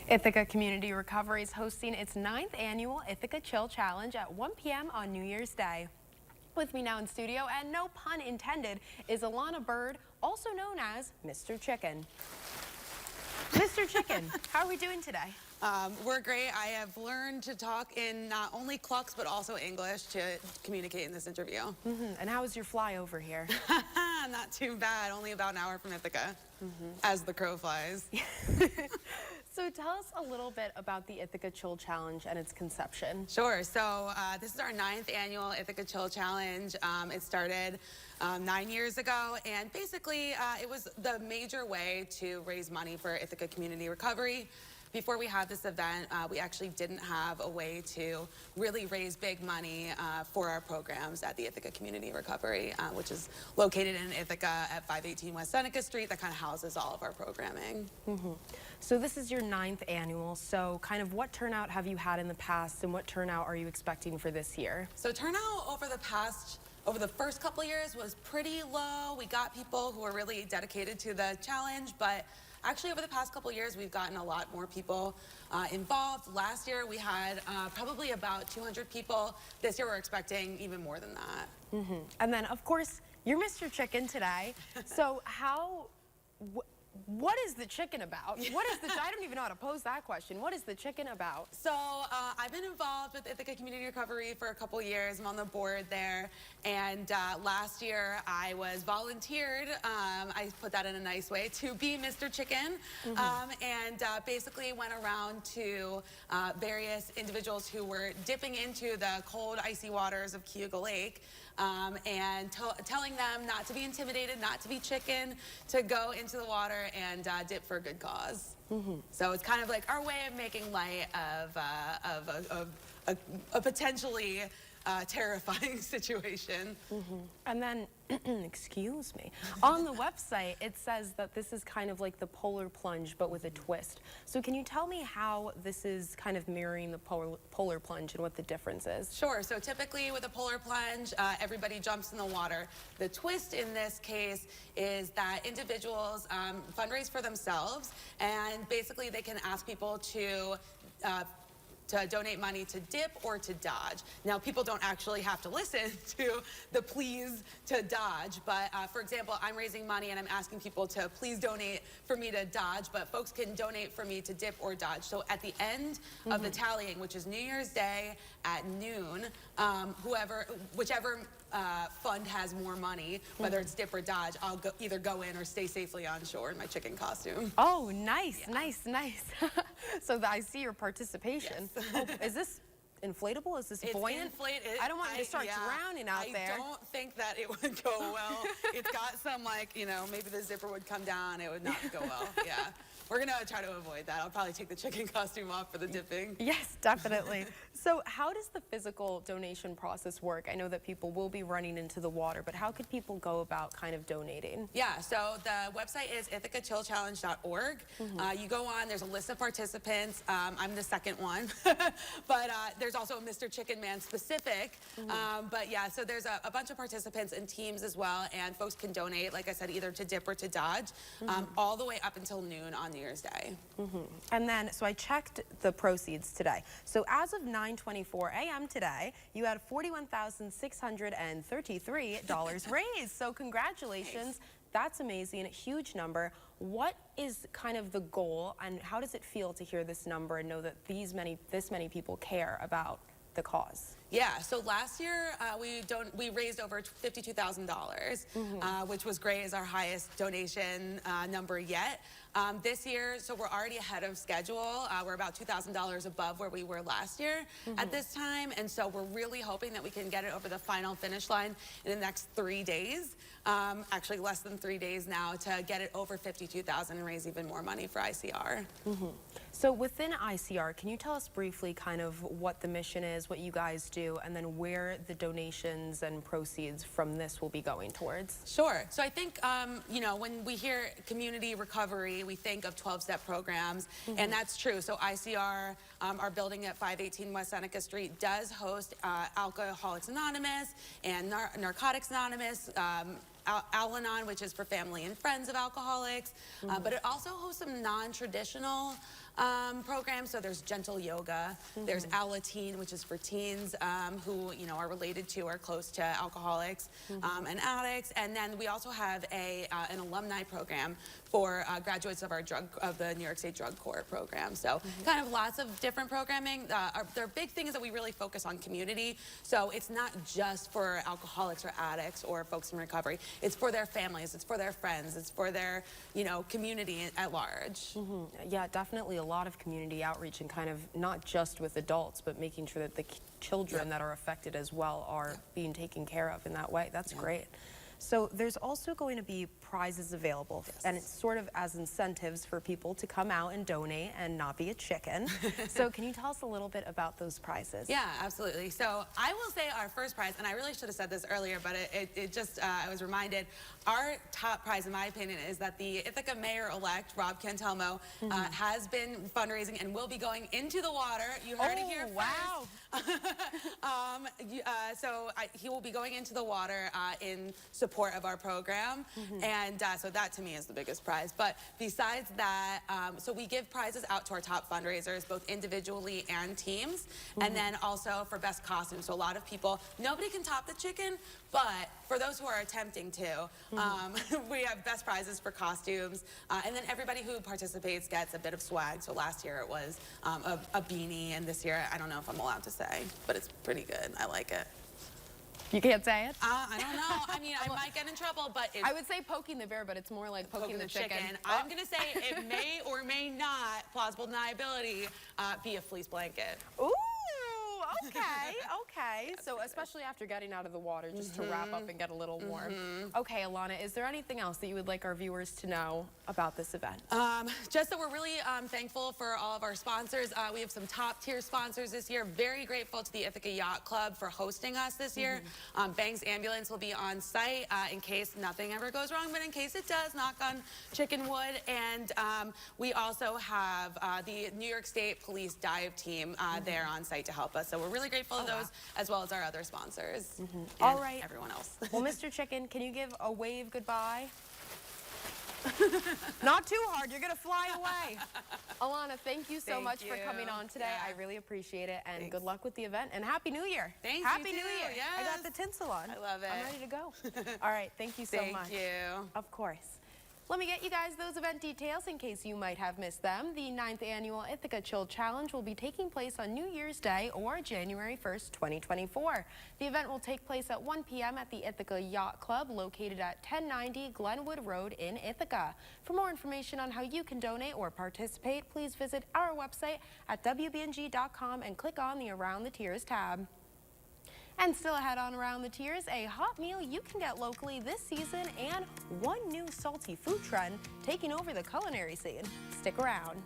Ithaca Community Recovery is hosting its 9th annual Ithaca Chill Challenge at 1 p.m. on New Year's Day. With me now in studio, and no pun intended, is Alana Byrd, also known as Mr. Chicken. Mr. Chicken, how are we doing today? We're great. I have learned to talk in not only clucks, but also English to communicate in this interview. And how was your fly over here? Not too bad. Only about an hour from Ithaca, as the crow flies. So tell us a little bit about the Ithaca Chill Challenge and its conception. Sure. So this is our 9th annual Ithaca Chill Challenge. It started 9 years ago, and basically it was the major way to raise money for Ithaca Community Recovery. Before we had this event, we actually didn't have a way to really raise big money for our programs at the Ithaca Community Recovery, which is located in Ithaca at 518 West Seneca Street. That kind of houses all of our programming. So this is your 9th annual. So kind of what turnout have you had in the past, and what turnout are you expecting for this year? So turnout over the first couple of years was pretty low. We got people who were really dedicated to the challenge, but actually over the past couple of years, we've gotten a lot more people involved. Last year, we had probably about 200 people. This year, we're expecting even more than that. And then, of course, you're Mr. Chicken today. So what is the chicken about? What is I don't even know how to pose that question. What is the chicken about? So I've been involved with Ithaca Community Recovery for a couple years. I'm on the board there. And last year I was volunteered, I put that in a nice way, to be Mr. Chicken. And basically went around to various individuals who were dipping into the cold, icy waters of Cayuga Lake and telling them not to be intimidated, not to be chicken, to go into the water and dip for a good cause. So it's kind of like our way of making light of a potentially terrifying situation. And then, excuse me, on the website it says that this is kind of like the polar plunge but with a twist. So can you tell me how this is kind of mirroring the polar plunge and what the difference is? Sure. So typically with a polar plunge, everybody jumps in the water. The twist in this case is that individuals fundraise for themselves, and basically they can ask people to donate money to dip or to dodge. Now, people don't actually have to listen to the pleas to dodge, but for example, I'm raising money and I'm asking people to please donate for me to dodge, but folks can donate for me to dip or dodge. So at the end of the tallying, which is New Year's Day at noon, whichever fund has more money, whether it's dip or dodge, I'll either go in or stay safely on shore in my chicken costume. Oh, nice, nice. So I see your participation. Yes. Oh, is this inflatable? Is this buoyant? I don't want you to start drowning out there. I don't think that it would go well. It's got some, like, you know, maybe the zipper would come down. It would not go well. Yeah. We're going to try to avoid that. I'll probably take the chicken costume off for the dipping. Yes, definitely. So how does the physical donation process work? I know that people will be running into the water, but how could people go about kind of donating? Yeah, so the website is ithacachillchallenge.org. You go on, there's a list of participants. I'm the second one, but there's also a Mr. Chicken Man specific. But yeah, so there's a bunch of participants and teams as well, and folks can donate, like I said, either to dip or to dodge, all the way up until noon on New Year's Day. And then, so I checked the proceeds today. So as of 9:24 a.m. today, you had $41,633 raised. So congratulations. Thanks. That's amazing, a huge number. What is kind of the goal, and how does it feel to hear this number and know that this many people care about the cause? Yeah, so last year we raised over $52,000, which was great, as our highest donation number yet. This year, so we're already ahead of schedule. We're about $2,000 above where we were last year at this time, and so we're really hoping that we can get it over the final finish line in the next 3 days. Actually, less than 3 days now, to get it over $52,000 and raise even more money for ICR. So within ICR, can you tell us briefly kind of what the mission is, what you guys do, and then where the donations and proceeds from this will be going towards? Sure. So I think, you know, when we hear community recovery, we think of 12-step programs, and that's true. So ICR, our building at 518 West Seneca Street, does host Alcoholics Anonymous and Narcotics Anonymous, Alana, which is for family and friends of alcoholics, but it also hosts some non-traditional programs. So there's gentle yoga, there's Alateen, which is for teens who are related to or close to alcoholics and addicts, and then we also have an alumni program for graduates of the New York State Drug Court program. So kind of lots of different programming. Their big thing is that we really focus on community. So it's not just for alcoholics or addicts or folks in recovery. It's for their families, it's for their friends, it's for their community at large. Yeah, definitely a lot of community outreach, and kind of not just with adults, but making sure that the children that are affected as well are being taken care of in that way. That's great. So there's also going to be prizes available, and it's sort of as incentives for people to come out and donate and not be a chicken. So can you tell us a little bit about those prizes? Yeah, absolutely. So I will say our first prize, and I really should have said this earlier, but I was reminded, our top prize, in my opinion, is that the Ithaca Mayor-elect, Rob Cantelmo, has been fundraising and will be going into the water. You heard it here first. He will be going into the water in support of our program, and so that to me is the biggest prize. But besides that, so we give prizes out to our top fundraisers, both individually and teams, and then also for best costumes. So a lot of people, nobody can top the chicken, but for those who are attempting to, we have best prizes for costumes, and then everybody who participates gets a bit of swag. So last year it was a beanie, and this year I don't know if I'm allowed to say, but it's pretty good. I like it. You can't say it? I don't know. I mean, I might get in trouble, but I would say poking the bear, but it's more like poking the chicken. I'm going to say it may or may not, plausible deniability, be a fleece blanket. Ooh, okay, okay. So especially after getting out of the water, just to wrap up and get a little warm. Okay, Alana, is there anything else that you would like our viewers to know about this event? Just that we're really thankful for all of our sponsors. We have some top tier sponsors this year. Very grateful to the Ithaca Yacht Club for hosting us this year. Banks Ambulance will be on site in case nothing ever goes wrong, but in case it does, knock on chicken wood. And we also have the New York State Police dive team there on site to help us. So we're really grateful to those, as well as our other sponsors. All right. Everyone else. Well, Mr. Chicken, can you give a wave goodbye? Not too hard, you're gonna fly away. Alana, thank you so much for coming on today. I really appreciate it, and good luck with the event, and Happy New Year. Happy New Year. Yes. I got the tinsel on. I love it. I'm ready to go. All right, thank you so much. Thank you. Of course. Let me get you guys those event details in case you might have missed them. The 9th annual Ithaca Chill Challenge will be taking place on New Year's Day or January 1st, 2024. The event will take place at 1 p.m. at the Ithaca Yacht Club located at 1090 Glenwood Road in Ithaca. For more information on how you can donate or participate, please visit our website at WBNG.com and click on the Around the Tiers tab. And still ahead on Around the Tiers, a hot meal you can get locally this season and one new salty food trend taking over the culinary scene. Stick around.